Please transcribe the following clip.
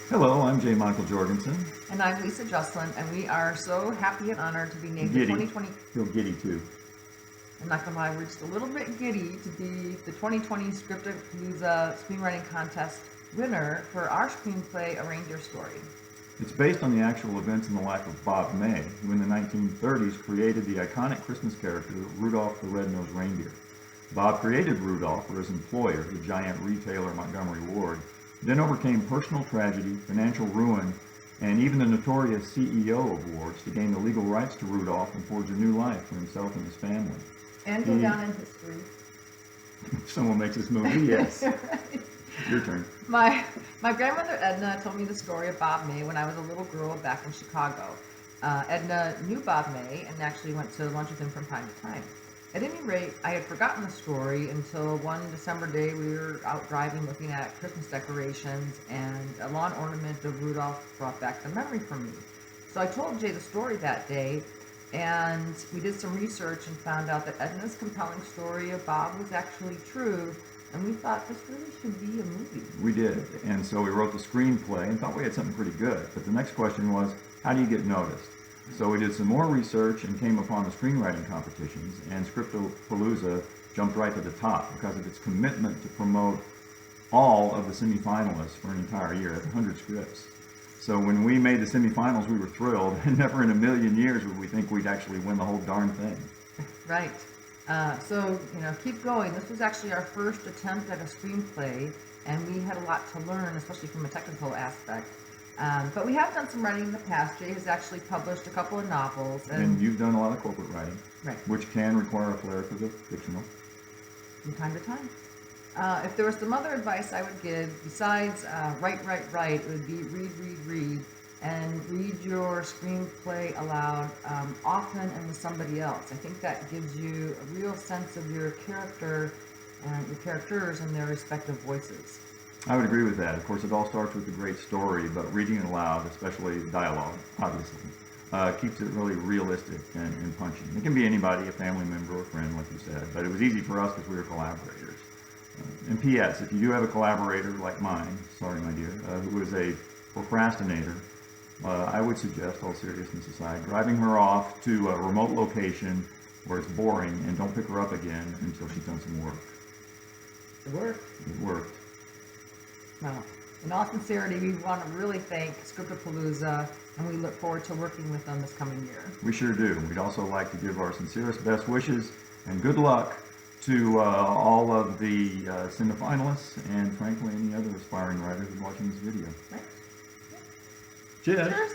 Hello, I'm J. Michael Jorgensen. And I'm Lisa Juslin, and we are so happy and honored to be named Giddy. the 2020. Feel giddy too. I'm not gonna lie, we're just a little bit giddy to be the 2020 Scriptapalooza Screenwriting Contest winner for our screenplay, A Reindeer Story. It's based on the actual events in the life of Bob May, who in the 1930s created the iconic Christmas character Rudolph the Red-Nosed Reindeer. Bob created Rudolph for his employer, the giant retailer Montgomery Ward, then overcame personal tragedy, financial ruin, and even the notorious CEO of Ward's to gain the legal rights to Rudolph and forge a new life for himself and his family. And go down in history. If someone makes this movie, yes. Right. Your turn. My grandmother Edna told me the story of Bob May when I was a little girl back in Chicago. Edna knew Bob May and actually went to lunch with him from time to time. At any rate, I had forgotten the story until one December day we were out driving looking at Christmas decorations, and a lawn ornament of Rudolph brought back the memory for me. So I told Jay the story that day, and we did some research and found out that Edna's compelling story of Bob was actually true, and we thought this really should be a movie. We did, and so we wrote the screenplay and thought we had something pretty good. But the next question was, how do you get noticed? So we did some more research and came upon the screenwriting competitions, and Scriptapalooza jumped right to the top because of its commitment to promote all of the semifinalists for an entire year, 100 scripts. So when we made the semifinals, we were thrilled, and never in a million years would we think we'd actually win the whole darn thing. Right. So, keep going. This was actually our first attempt at a screenplay, and we had a lot to learn, especially from a technical aspect. But we have done some writing in the past. Jay has actually published a couple of novels. And you've done a lot of corporate writing, right, which can require a flair for the fictional. From time to time. If there was some other advice I would give, besides write, it would be read, and read your screenplay aloud often and with somebody else. I think that gives you a real sense of your character and your characters and their respective voices. I would agree with that. Of course, it all starts with a great story, but reading it aloud, especially dialogue, obviously, keeps it really realistic and punching. It can be anybody, a family member or friend, like you said, but it was easy for us because we were collaborators. And P.S., if you do have a collaborator like mine, sorry my dear, who is a procrastinator, I would suggest, all seriousness aside, driving her off to a remote location where it's boring and don't pick her up again until she's done some work. It worked. It worked. Well, in all sincerity, we want to really thank Scriptapalooza, and we look forward to working with them this coming year. We sure do. We'd also like to give our sincerest best wishes and good luck to all of the semifinalists and, frankly, any other aspiring writers watching this video. Right? Cheers. Cheers.